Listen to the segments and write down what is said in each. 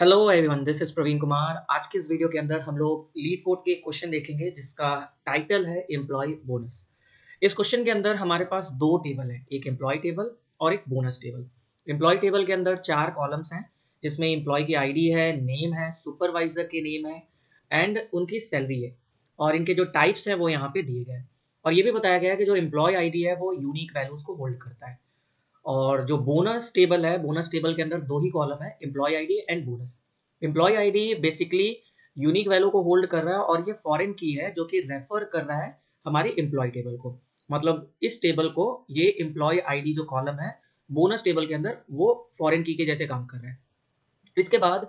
Hello everyone, this is Praveen Kumar. आज की इस वीडियो के अंदर हम लोग लीड कोड के क्वेश्चन देखेंगे जिसका टाइटल है एम्प्लॉय बोनस। इस क्वेश्चन के अंदर हमारे पास दो टेबल है, एक एम्प्लॉय टेबल और एक बोनस टेबल। एम्प्लॉय टेबल के अंदर चार कॉलम्स हैं जिसमें एम्प्लॉय की आईडी है, नेम है, सुपरवाइजर के नेम है एंड उनकी सैलरी है। और इनके जो टाइप्स हैं वो यहाँ पे दिए गए हैं। और ये भी बताया गया है कि जो एम्प्लॉय आईडी है वो यूनिक वैल्यूज को होल्ड करता है। और जो बोनस टेबल है, बोनस टेबल के अंदर दो ही कॉलम है, employee ID and bonus. Employee ID basically unique value को होल्ड कर रहा है और ये फॉरेन की है जो कि रेफर कर रहा है हमारी एम्प्लॉय टेबल को। मतलब इस टेबल को, ये एम्प्लॉय आईडी जो कॉलम है बोनस टेबल के अंदर, वो फॉरेन की के जैसे काम कर रहा है। इसके बाद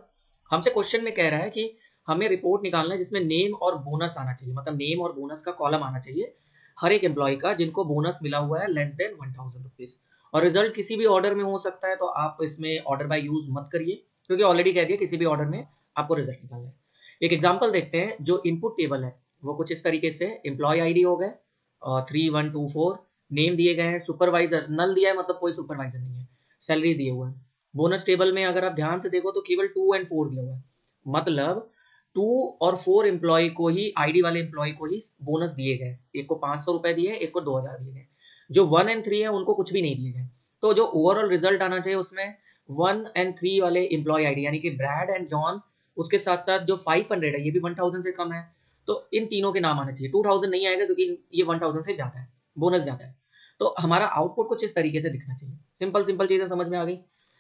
हमसे क्वेश्चन में कह रहा है कि हमें रिपोर्ट निकालना है जिसमें नेम और बोनस आना चाहिए, मतलब नेम और बोनस का कॉलम आना चाहिए हर एक एम्प्लॉय का जिनको बोनस मिला हुआ है लेस देन 1000 रुपीज। और रिजल्ट किसी भी ऑर्डर में हो सकता है, तो आप इसमें ऑर्डर बाय यूज मत करिए क्योंकि ऑलरेडी कह दिया किसी भी ऑर्डर में आपको रिजल्ट निकालना है। एक एग्जाम्पल देखते हैं। जो इनपुट टेबल है वो कुछ इस तरीके से, एम्प्लॉय आईडी हो गए और 3124, नेम दिए गए हैं, सुपरवाइजर नल दिया है मतलब कोई सुपरवाइजर नहीं है, सैलरी दिए हुए हैं। बोनस टेबल में अगर आप ध्यान से देखो तो केवल 2 एंड 4 दिया हुआ है, मतलब 2 और 4 एम्प्लॉय को ही, आईडी वाले एम्प्लॉय को ही बोनस दिए गए। एक को 500 रुपए दिए, एक को 2000 दिए गए। जो 1 एंड 3 है उनको कुछ भी नहीं दिए गए। तो जो ओवरऑल रिजल्ट आना चाहिए उसमें 1 एंड 3 वाले एम्प्लॉय आईडी यानी कि ब्रैड एंड जॉन, उसके साथ साथ जो 500 है ये भी 1000 से कम है, तो इन तीनों के नाम आने चाहिए। 2000 नहीं आएगा क्योंकि ये 1000 से ज्यादा है, बोनस ज्यादा है। तो हमारा आउटपुट कुछ इस तरीके से दिखना चाहिए। सिंपल सिंपल चीजें समझ में आ गई।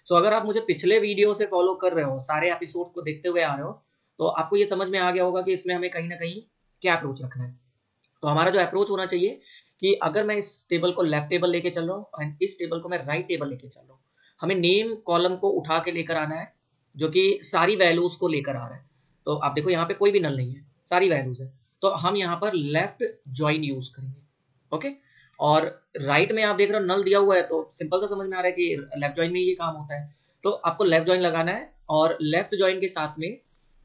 सो अगर आप मुझे पिछले वीडियो से फॉलो कर रहे हो, सारे एपिसोड को देखते हुए आ रहे हो, तो आपको ये समझ में आ गया होगा कि इसमें हमें कहीं ना कहीं क्या अप्रोच रखना है। तो हमारा जो अप्रोच होना चाहिए कि अगर मैं इस टेबल को लेफ्ट टेबल लेके चल रहा हूँ एंड इस टेबल को मैं राइट टेबल लेके चल रहा हूँ, हमें नेम कॉलम को उठा के लेकर आना है जो कि सारी वैल्यूज को लेकर आ रहा है। तो आप देखो यहाँ पे कोई भी नल नहीं है, सारी वैल्यूज है। तो हम यहाँ पर लेफ्ट ज्वाइन यूज करेंगे। ओके। और राइट में आप देख रहे हो नल दिया हुआ है, तो सिंपल सा समझ में आ रहा है कि लेफ्ट ज्वाइन में ये काम होता है। तो आपको लेफ्ट ज्वाइन लगाना है और लेफ्ट ज्वाइन के साथ में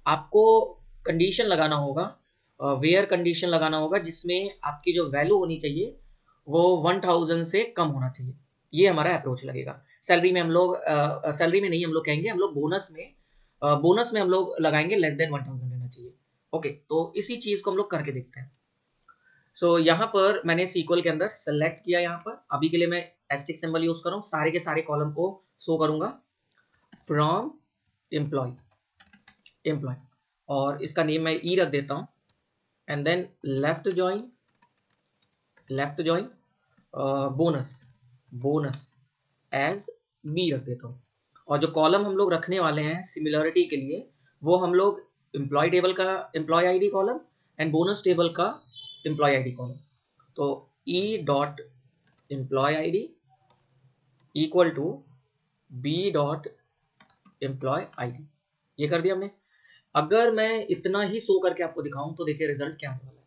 आपको कंडीशन लगाना होगा, वेयर कंडीशन लगाना होगा जिसमें आपकी जो वैल्यू होनी चाहिए वो 1000 से कम होना चाहिए। ये हमारा अप्रोच लगेगा। सैलरी में हम लोग सैलरी में नहीं, हम लोग कहेंगे, हम लोग बोनस में हम लोग लगाएंगे लेस देन 1000 रहना चाहिए। ओके, तो इसी चीज को हम लोग करके देखते हैं। सो यहाँ पर मैंने सीक्वल के अंदर सेलेक्ट किया। यहाँ पर अभी के लिए मैं एस्टिक सिंबल यूज कर रहा हूँ, सारे के सारे कॉलम को शो करूंगा फ्रॉम एम्प्लॉय, एम्प्लॉय, और इसका नेम मैं ई रख देता हूँ and then left join, left join bonus, bonus as B रख देता हूँ। और जो कॉलम हम लोग रखने वाले हैं सिमिलरिटी के लिए, वो हम लोग एम्प्लॉय टेबल का employee ID column and bonus table का एम्प्लॉय आईडी कॉलम। तो E dot employee ID equal to B dot employee ID, ये कर दिया हमने। अगर मैं इतना ही शो करके आपको दिखाऊं तो देखिए रिजल्ट क्या आने वाला है।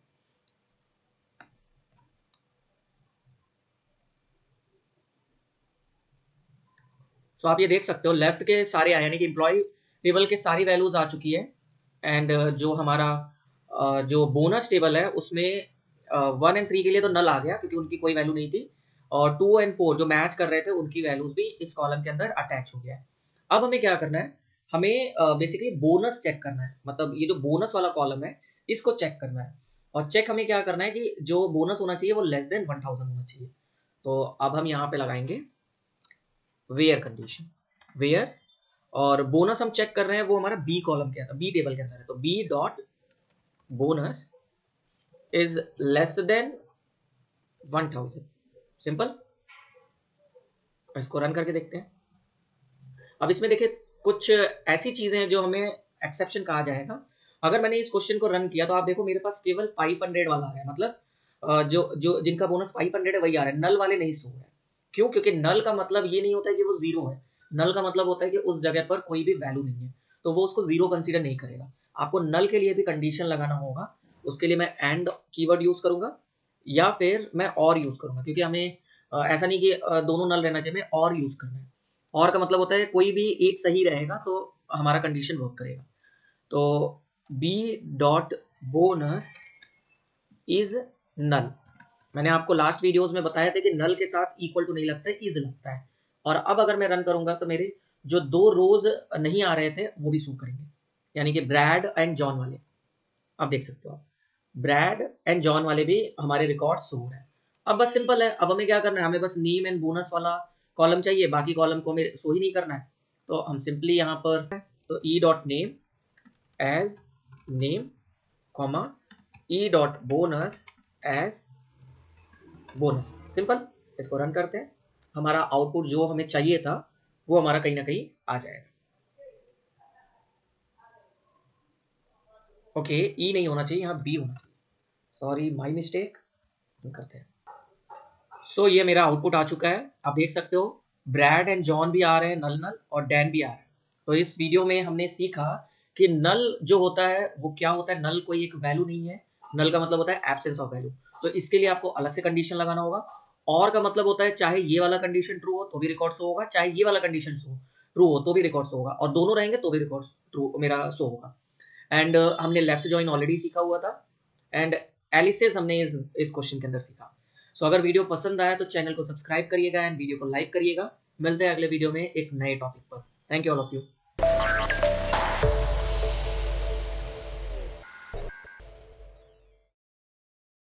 तो आप ये देख सकते हो लेफ्ट के सारे आए यानी कि एम्प्लॉय टेबल के सारी वैल्यूज आ चुकी है। एंड जो हमारा जो बोनस टेबल है उसमें 1 एंड 3 के लिए तो नल आ गया क्योंकि उनकी कोई वैल्यू नहीं थी। और 2 एंड 4 जो मैच कर रहे थे उनकी वैल्यूज भी इस कॉलम के अंदर अटैच हो गया है। अब हमें क्या करना है, हमें बेसिकली बोनस चेक करना है, मतलब ये जो बोनस वाला कॉलम है इसको चेक करना है। और चेक हमें क्या करना है कि जो बोनस होना चाहिए वो लेस देन 1000 होना चाहिए। तो अब हम यहाँ पे लगाएंगे वेयर कंडीशन, वेयर, और बोनस हम चेक कर रहे हैं वो हमारा बी कॉलम के अंदर, बी टेबल के अंदर है। तो B dot bonus is less than 1000। Simple. इसको रन करके देखते हैं। अब इसमें देखिए कुछ ऐसी चीजें हैं जो हमें एक्सेप्शन कहा जाएगा। अगर मैंने इस क्वेश्चन को रन किया तो आप देखो मेरे पास केवल 500 वाला आ रहा है, मतलब जो जो जिनका बोनस 500 है वही आ रहा है, नल वाले नहीं शो है। क्यों? क्योंकि नल का मतलब ये नहीं होता है कि वो जीरो है। नल का मतलब होता है कि उस जगह पर कोई भी वैल्यू नहीं है, तो वो उसको जीरो कंसीडर नहीं करेगा। आपको नल के लिए भी कंडीशन लगाना होगा। उसके लिए मैं एंड कीवर्ड यूज करूंगा या फिर मैं और यूज करूंगा, क्योंकि हमें ऐसा नहीं कि दोनों नल रहना चाहिए, हमें और यूज करना है। और का मतलब होता है कोई भी एक सही रहेगा तो हमारा कंडीशन वर्क करेगा। तो B dot bonus is null. मैंने आपको लास्ट वीडियोस में बताया था कि नल के साथ इक्वल टू नहीं लगता है, इज लगता है। और अब अगर मैं रन करूंगा तो मेरे जो 2 रोज नहीं आ रहे थे वो भी शो करेंगे, यानी कि ब्रैड एंड जॉन वाले। आप देख सकते हो, आप ब्रैड एंड जॉन वाले भी हमारे रिकॉर्ड शो हो रहे हैं। अब बस सिंपल है, अब हमें क्या करना है, हमें बस नेम एंड बोनस वाला कॉलम चाहिए, बाकी कॉलम को हमें शो ही नहीं करना है। तो हम सिंपली यहाँ पर तो E dot name as name comma E dot bonus as bonus, simple. इसको रन करते हैं, हमारा आउटपुट जो हमें चाहिए था वो हमारा कहीं ना कहीं आ जाएगा। ओके, ई नहीं होना चाहिए, यहाँ बी होना चाहिए, सॉरी माई मिस्टेक। करते हैं। सो ये मेरा आउटपुट आ चुका है, आप देख सकते हो ब्रैड एंड जॉन भी आ रहे हैं नल नल, और डैन भी आ रहा है। तो इस वीडियो में हमने सीखा कि नल जो होता है वो क्या होता है। नल कोई एक वैल्यू नहीं है, नल का मतलब होता है एब्सेंस ऑफ वैल्यू। तो इसके लिए आपको अलग से कंडीशन लगाना होगा। और का मतलब होता है चाहे ये वाला कंडीशन ट्रू हो तो भी रिकॉर्ड शो होगा, चाहे ये वाला कंडीशन ट्रू हो तो भी रिकॉर्ड शो होगा, और दोनों रहेंगे तो भी रिकॉर्ड ट्रू मेरा शो होगा। एंड हमने लेफ्ट जॉइन ऑलरेडी सीखा हुआ था, एंड एलिसेस हमने इस क्वेश्चन के अंदर सीखा। सो अगर वीडियो पसंद आया तो चैनल को सब्सक्राइब करिएगा एंड वीडियो को लाइक करिएगा। मिलते हैं अगले वीडियो में एक नए टॉपिक पर। Thank you all of you.